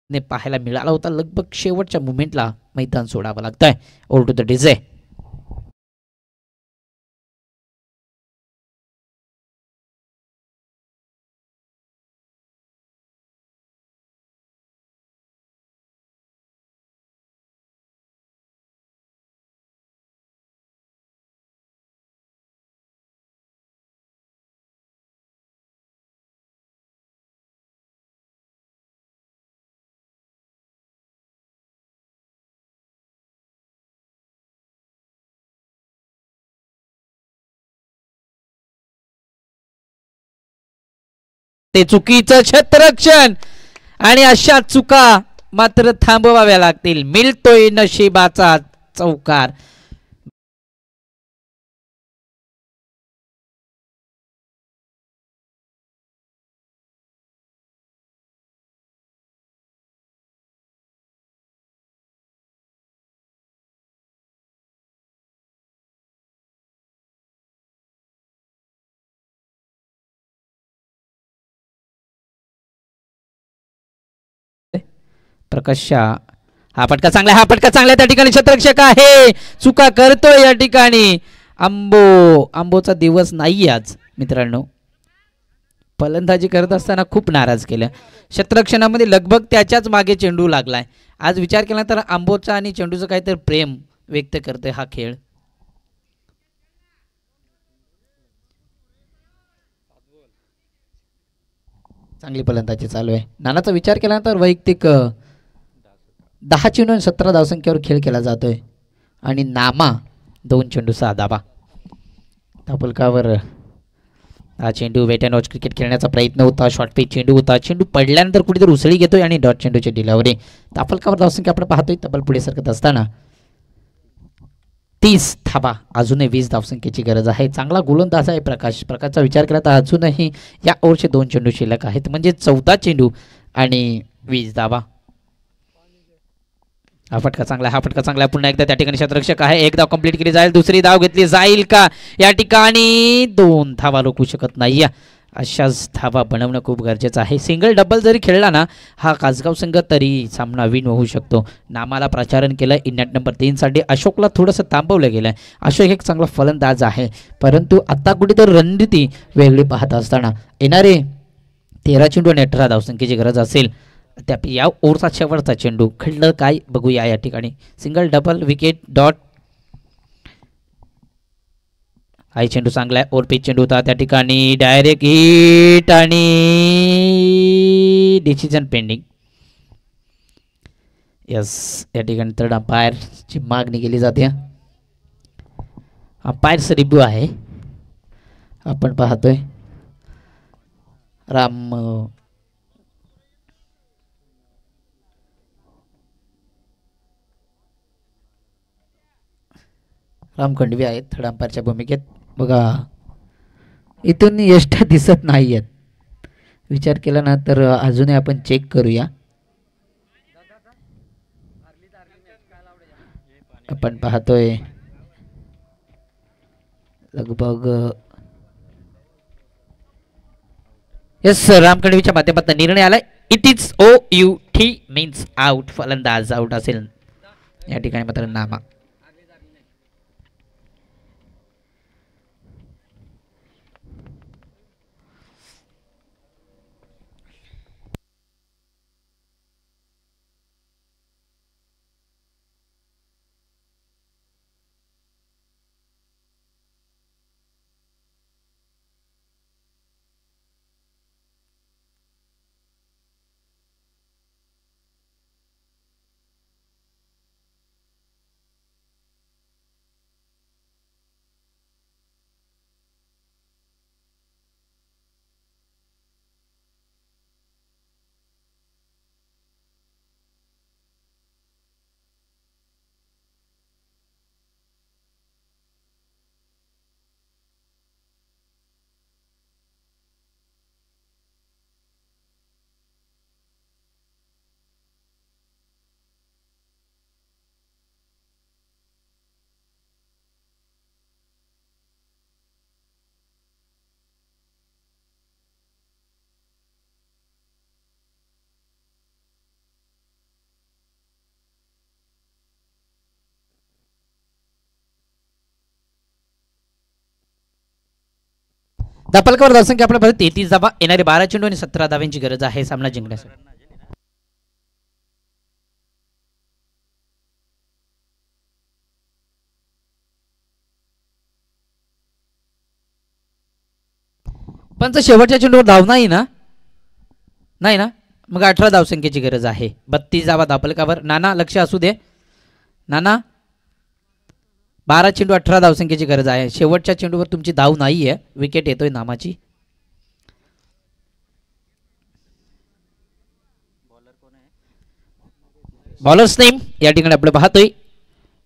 ने पाहायला मिळाला होता. लगभग शेवटच्या मुमेंटला मैदान सोडावं लागतंय. Over to the DJ. लागते. चुकीचं क्षेत्ररक्षण आणि अशा चुका मात्र थांबवाव्या लागतील. मिळतोय नशिबाचा चौकार. प्रकाश हा फटका चांगला, हा फटका चांगला. त्या ठिकाणी क्षेत्ररक्षक आहे, चुका करतोय या ठिकाणी. आंबोचा दिवस नाही आज मित्रांनो. फलंदाजी करत असताना खूप नाराज केलं. क्षेत्ररक्षणामध्ये लगभग त्याच्याच मागे चेंडू लागलाय. आज विचार केला तर आंबोचा आणि चेंडूचं काहीतरी प्रेम व्यक्त करतोय हा खेळ. चांगली फलंदाजी चालू आहे. नानाचा विचार केल्यानंतर वैयक्तिक 10 चेंडू आणि 17 धावसंख्येवर खेळ केला जातोय आणि नामा 2 चेंडू 6 धाबा. तापलकावर हा चेंडू वेट अँड वॉच क्रिकेट खेळण्याचा प्रयत्न होता. शॉर्ट पिच चेंडू होता. चेंडू पडल्यानंतर कुठेतरी उसळी घेतोय आणि डॉट चेंडूची डिलिव्हरी. तापलकावर धावसंख्या आपण पाहतोय तब्बल पुढे सरकत असताना 30 धाबा. अजूनही 20 धावसंख्येची गरज आहे. चांगला गोलंदाज आहे प्रकाशचा विचार केला तर अजूनही या ओव्हरचे 2 चेंडू शिल्लक आहेत, म्हणजे 14 चेंडू आणि 20 धाबा. हा फटका चांगला, हा फटका चांगला. पुन्हा एकदा त्या ठिकाणी क्षेत्ररक्षक आहे. एक धाव कंप्लीट केली जाईल, दुसरी धाव घेतली जाईल का? या ठिकाणी 2 धावा रोखू शकत नाही. अशाच धावा बनवणं खूप गरजेचं आहे. सिंगल डबल जरी खेळला ना हा कासगाव संघ तरी सामना विन होऊ शकतो. नामाला प्रचारण केलं इनॅट नंबर 3 साठी. अशोकला थोडंसं थांबवलं गेलं. अशोक एक चांगला फलंदाज आहे, परंतु आता कुठेतरी रणनीती वेगळी पाहत असताना येणारे 13 चेंडू आणि 18 धावसंख्येची गरज असेल. त्या या ओव्हरचा शेवटचा चेंडू घडलं काय बघूया या ठिकाणी. Single double wicket dot. हा चेंडू चांगला आहे. ओव्हर पिच चेंडू होता त्या ठिकाणी. डायरेक्ट हिट आणि डिसिजन पेंडिंग. यस, या ठिकाणी थर्ड अंपायरची मागणी केली जाते. अंपायर्स रिव्ह्यू आहे आपण पाहतोय. राम खंडवी आहेत थर्ड अंपायरच्या भूमिकेत. बघा इथून यष्ट दिसत नाही आहेत. विचार केला ना तर अजूनही आपण चेक करूया. आपण पाहतोय लगभग यस राम खंडवीच्या माध्यमातून निर्णय आलाय. It is OUT means out. फलंदाज आउट असेल या ठिकाणी मात्र नामा. दापलकावर धावसंख्या आपल्या परत 33 धावा. येणारे 12 चेंडू आणि 17 धाव्यांची गरज आहे सामना जिंकण्यासाठी. पंच शेवटच्या चेंडूवर धाव नाही ना, नाही ना, मग 18 धावसंख्येची गरज आहे. 32 धावा दापलकावर. नाना लक्ष असू दे. नाना 12 चेंडू 18 धावसंख्येची गरज आहे. शेवटच्या चेंडूवर तुमची धाव नाही आहे. विकेट येतोय नामाची. बॉलर्स नेम या ठिकाणी आपण पाहतोय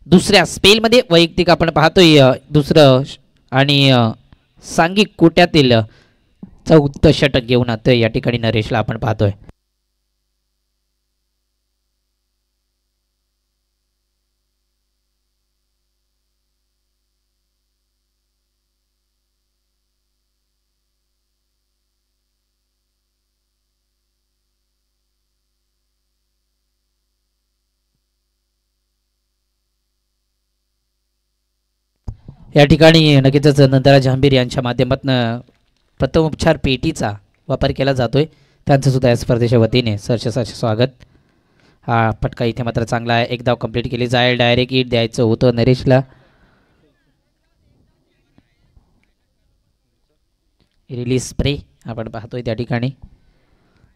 दुसऱ्या स्पेलमध्ये वैयक्तिक आपण पाहतोय दुसरं आणि सांघिक कोट्यातील चौथं षटक घेऊन आता या ठिकाणी नरेशला आपण पाहतोय. या ठिकाणी नक्कीच नंदरा जहांगीर यांच्या माध्यमातून प्रथमोपचार पेटीचा वापर केला जातोय. त्यांचं सुद्धा या स्पर्धेच्या वतीने सरचे स्वागत. हा फटका इथे मात्र चांगला आहे. एक धाव कंप्लीट केली जाईल. डायरेक्ट हिट द्यायचं होतं नरेशला. रिलीज स्प्रे आपण पाहतोय त्या ठिकाणी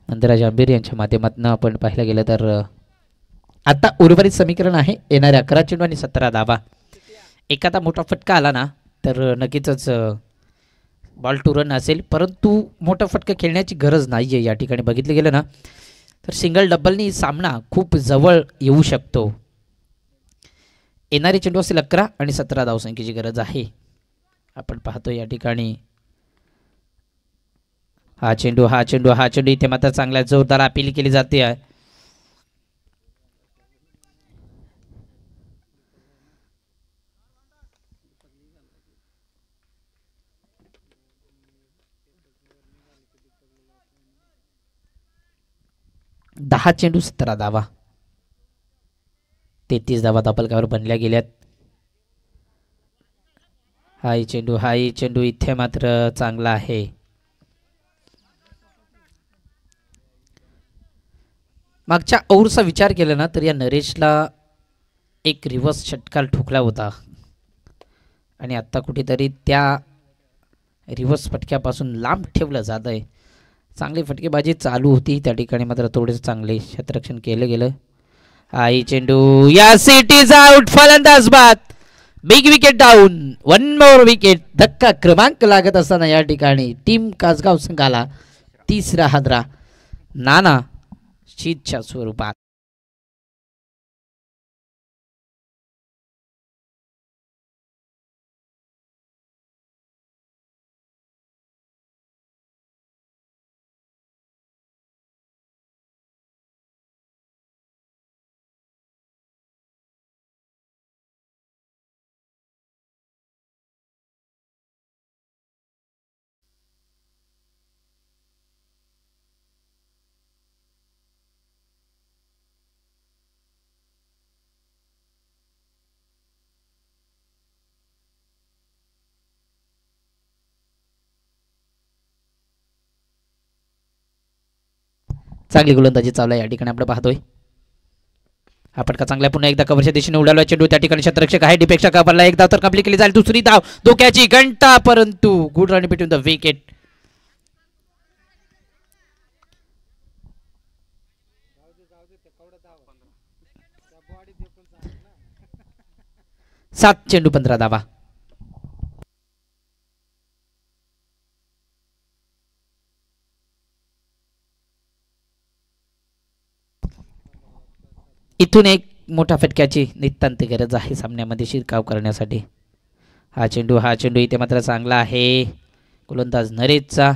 नंदरा जहांगीर यांच्या माध्यमातून. आपण पाहायला गेलं तर आता उर्वरित समीकरण आहे येणाऱ्या 11 चेंडू आणि 17 धावा. एखादा मोठा फटका आला ना तर नक्कीच बॉल टू रन असेल, परंतु मोठा फटका खेळण्याची गरज नाही आहे. या ठिकाणी बघितलं गेलं ना तर सिंगल डबलनी सामना खूप जवळ येऊ शकतो. येणारे चेंडू असेल 11 आणि 17 धावसंख्येची गरज आहे. आपण पाहतो या ठिकाणी हा चेंडू इथे मात्र चांगला जोरदार अपील केली जाते आहे. दहा चेंडू 17 धावा, 33 धावा धापलकावर बनल्या गेल्यात. हाही चेंडू इथे मात्र चांगला आहे. मागच्या ओव्हरचा विचार केला ना तर या नरेशला एक रिव्हर्स षटकार ठोकला होता आणि आत्ता कुठेतरी त्या रिव्हर्स फटक्यापासून लांब ठेवलं जात आहे. चांगली फटकेबाजी चालू होती त्या ठिकाणी मात्र थोडेसे चांगले क्षेत्ररक्षण केलं गेलं. हाही चेंडू या सिटीज आउट. फलंदाज बाद. Big wicket down. 1 more wicket. धक्का क्रमांक लागत असताना या ठिकाणी टीम कासगाव संघाला तिसरा हादरा नाना शीतच्या स्वरूपात. चांगली गोलंदाजी चालू आहे या ठिकाणी आपण पाहतोय. हा फटका चांगला पुन्हा एकदा कव्हरच्या दिशेने उडाला चेंडू त्या ठिकाणी क्षेत्ररक्षक आहे डिपेक्षा कव्हरला. एक धाव तर कंप्लीट केली जाईल. दुसरी धाव धोक्याची घंटा, परंतु good run between the wicket. सात चेंडू 15 धावा. इथून एक मोठ्या फटक्याची नितांत गरज आहे सामन्यामध्ये शिरकाव करण्यासाठी. हा चेंडू इथे मात्र चांगला आहे. गोलंदाज नरेशचा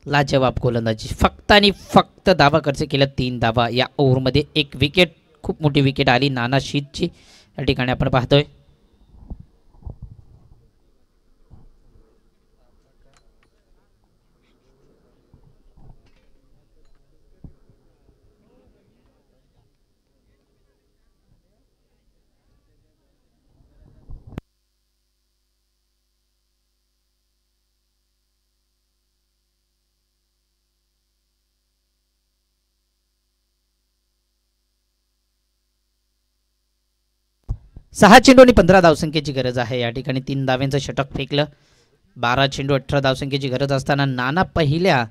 लाजवाब गोलंदाजी. फक्त आणि फक्त धावा खर्च केल्या 3 धावा या ओव्हरमध्ये. एक विकेट, खूप मोठी विकेट आली नाना शीतची या ठिकाणी आपण पाहतोय. सहा चेंडू आणि 15 धावसंख्येची गरज आहे या ठिकाणी. 3 धाव्यांचं षटक फेकलं. 12 चेंडू 18 धावसंख्येची गरज असताना नाना पहिल्या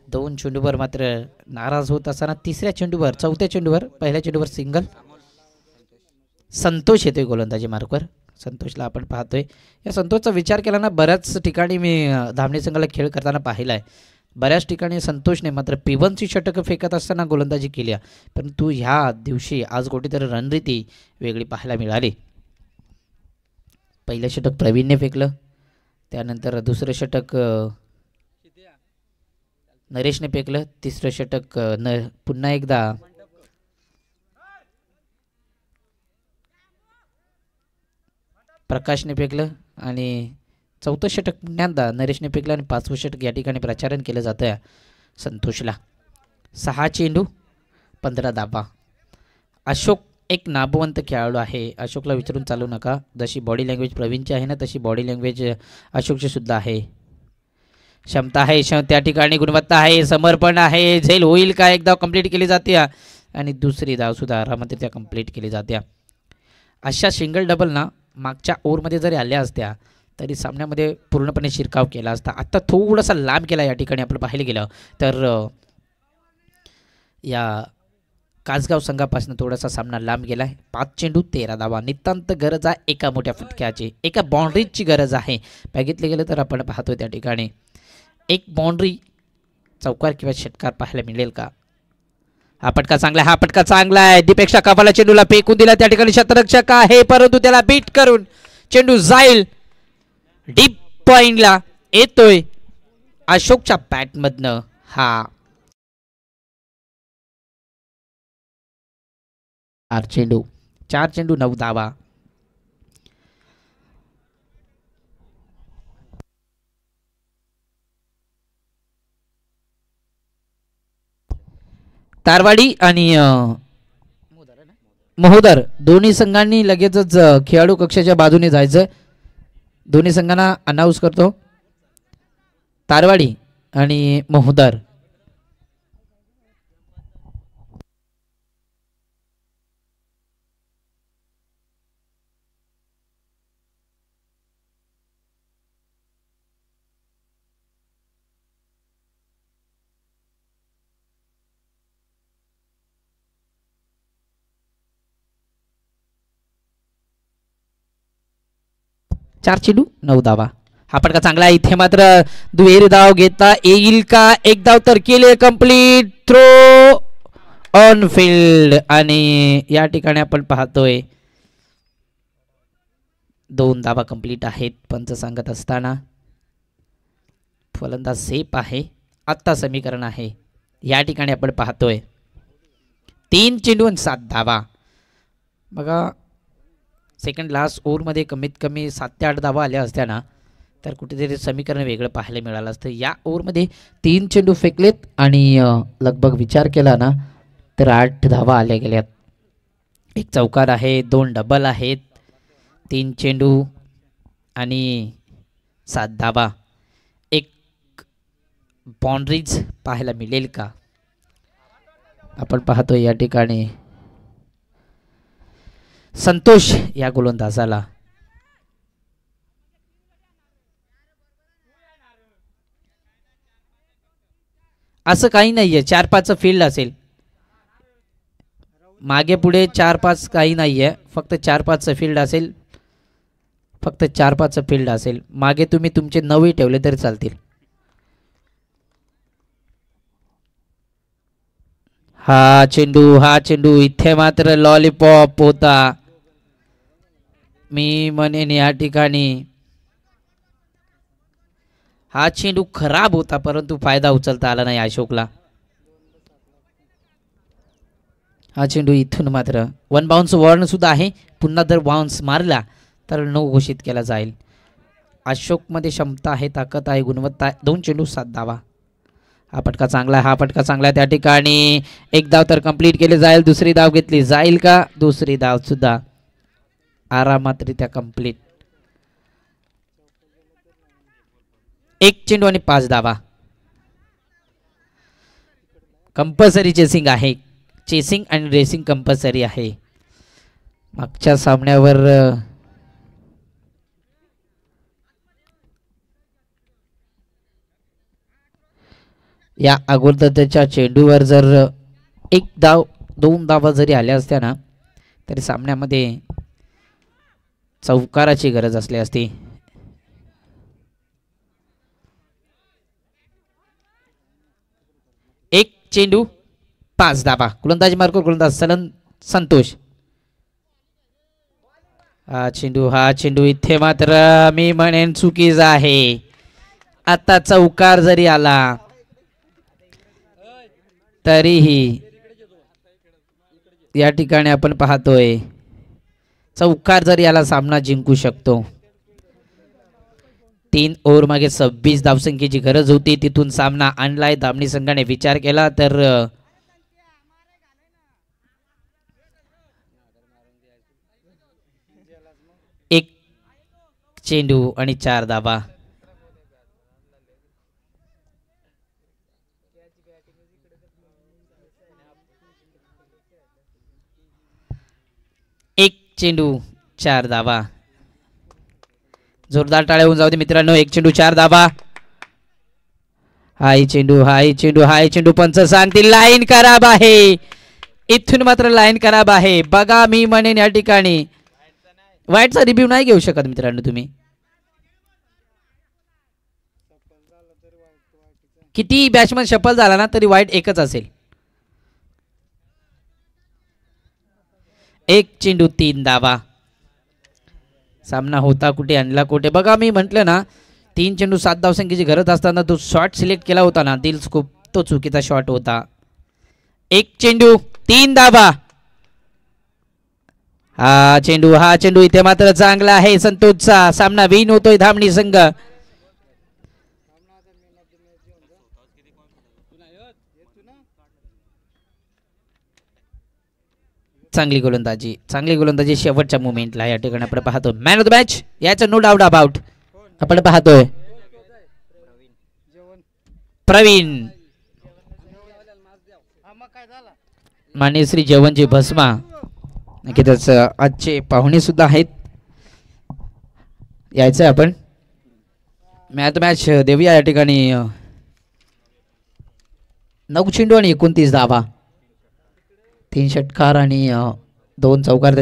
2 चेंडूवर मात्र नाराज होत असताना तिसऱ्या चेंडूवर, चौथ्या चेंडूवर, पहिल्या चेंडूवर सिंगल. संतोष येतोय गोलंदाजी मार्कवर. संतोषला आपण पाहतोय. या संतोषचा विचार केला ना बऱ्याच ठिकाणी मी धामणी संघाला खेळ करताना पाहिला आहे. बऱ्याच ठिकाणी संतोषने मात्र P1ची षटकं फेकत असताना गोलंदाजी केली, परंतु ह्या दिवशी आज कुठेतरी रणनीती वेगळी पाहायला मिळाली. पहिलं षटक प्रवीणने फेकलं, त्यानंतर दुसरं षटक नरेशने फेकलं, तिसरं षटक पुन्हा एकदा प्रकाशने फेकलं आणि चौथं षटक पुन्हा नरेशने फेकलं आणि पाचवं षटक या ठिकाणी प्रचारण केलं जातं संतोषला. 6 चेंडू 15 धावा. अशोक एक नामवंत खेळाडू आहे, अशोकला विचारून चालू नका. जशी बॉडी लँग्वेज प्रवीणची आहे ना, तशी बॉडी लँग्वेज अशोकची सुद्धा आहे. क्षमता आहे, त्या ठिकाणी गुणवत्ता आहे, समर्पण आहे. झेल होईल का? एक धाव कंप्लीट केली जाते आणि दुसरी धाव सुद्धा आरामात कंप्लीट केली जाते. अशा सिंगल डबल ना मागच्या ओव्हरमध्ये जरी आल्या असत्या तरी सामन्यामध्ये पूर्णपणे शिरकाव केला असता. आता थोडासा लांब केला या ठिकाणी आपण पाहिलं गेलं तर या कासगाव संघापासून थोडासा सामना लांब गेला आहे. 5 चेंडू 13 धावा. नितांत गरज आहे एका मोठ्या फटक्याची, एका बाउंड्रीची गरज आहे. बघितले गेलं तर आपण पाहतोय त्या ठिकाणी एक बाउंड्री चौकार किंवा षटकार पाहायला मिळेल का? हा पटका चांगला, हा पटका चांगला आहे. दीपेक्षा कापाला चेंडूला फेकून दिला, त्या ठिकाणी शतरक्षक आहे परंतु त्याला बीट करून चेंडू जाईल डीप पॉइंटला. येतोय अशोकच्या बॅटमधनं हा 4 चेंडू 9 धावा. तारवाडी आणि महोदर दोन्ही संघांनी लगेचच खेळाडू कक्षाच्या बाजूने जायचं. दोन्ही संघांना अनाऊन्स करतो. तारवाडी आणि महोदर चार चेंडू 9 धावा. हा पटका चांगला आहे. इथे मात्र दुहेरी धाव घेता येईल का? एक धाव तर केले कंप्लीट. थ्रो ऑन फील्ड आणि या ठिकाणी आपण पाहतोय 2 धावा कंप्लीट आहेत. पंच सांगत असताना फलंदाज सेफ आहे. आत्ता समीकरण आहे या ठिकाणी आपण पाहतोय 3 चेंडू आणि 7 धावा. बघा सेकंड लास्ट ओव्हरमध्ये कमीत कमी 7 ते 8 धावा आल्या असत्या ना तर कुठेतरी समीकरण वेगळं पाहायला मिळालं असतं. या ओव्हरमध्ये 3 चेंडू फेकलेत आणि लगभग विचार केला ना तर 8 धावा आल्या गेल्यात. एक चौकार आहे, 2 डबल आहेत, 3 चेंडू आणि 7 धावा. एक बाउंड्रीज पाहायला मिळेल का? आपण पाहतो या ठिकाणी संतोष या गोलंदाजाला असं काही नाहीये. 4-5 फील्ड असेल मागे पुढे, 4-5 काही नाहीये. फक्त 4-5 फील्ड असेल, फक्त 4-5 फील्ड असेल. मागे तुम्ही तुमचे 9 ठेवले तरी चालतील. हा चेंडू इथे मात्र लॉलीपॉप होता. मी म्हणेन या ठिकाणी हा चेंडू खराब होता परंतु फायदा उचलता आला नाही अशोकला. हा चेंडू इथून मात्र 1 बाउन्स वॉर्न सुद्धा आहे. पुन्हा जर बाउन्स मारला तर 9 घोषित केला जाईल. अशोकमध्ये क्षमता आहे, ताकद आहे, गुणवत्ता आहे. 2 चेंडू 7 धावा. हा पटका चांगला आहे, हा पटका चांगला आहे. त्या ठिकाणी एक धाव तर कंप्लीट केली जाईल. दुसरी धाव घेतली जाईल का? दुसरी धाव सुद्धा आरामातरित्या कंप्लीट. 1 चेंडू आणि 5 धावा. कंपल्सरी चेसिंग आहे. चेसिंग आणि रेसिंग कंपल्सरी आहे. मागच्या सामन्यावर या अगोदरच्या चेंडूवर जर 1 धाव 2 धावा जरी आल्या असत्या ना तरी सामन्यामध्ये चौकाराची गरज असली असती. चेंडू 5 धावा. गोलंदाजी मार्क गोलंदाज संतोष. हा चेंडू इथे मात्र मी म्हणेन चुकीचा आहे. आता चौकार जरी आला तरीही या ठिकाणी आपण पाहतोय चौकार जरी आला सामना जिंकू शकतो. 3 ओव्हर मागे 26 धावसंख्येची गरज होती, तिथून सामना आणलाय. धामणी संघाने विचार केला तर एक चेंडू आणि 4 धावा. एक चेंडू 4 धावा. जोरदार टाळ्या होऊन जाऊ दे मित्रांनो. 1 चेंडू 4 धावा. हाय चेंडू पंच सांगतील लाईन खराब आहे. इथून मात्र लाईन खराब आहे. बघा मी म्हणेन या ठिकाणी वाईटचा रिव्ह्यू नाही घेऊ शकत मित्रांनो तुम्ही. किती बॅट्समन शफल झाला ना तरी वाईट एकच असेल. 1 चेंडू 3 धावा. सामना होता कुठे आणला कुठे. बघा मी म्हटलं ना 3 चेंडू 7 धावसंख्येची गरज असताना तो शॉट सिलेक्ट केला होता ना दिल स्कोप, तो चुकीचा शॉट होता. 1 चेंडू 3 धावा. हा चेंडू इथे मात्र चांगला आहे संतोषचा. सामना विन होतोय धामणी संघ. चांगली गोलंदाजी शेवटच्या मुमेंटला या ठिकाणी आपण पाहतो. मॅन ऑफ द मॅच याचं नो डाऊट अबाउट आपण पाहतोय प्रवीण मानेश्री जेवणचे भस्मा. नक्कीच आजचे पाहुणे सुद्धा आहेत. यायचं आपण मॅन ऑफ द मॅच देऊया या ठिकाणी. 9 चेंडू आणि 29 धावा. 3 षटकार आणि 2 चौकार.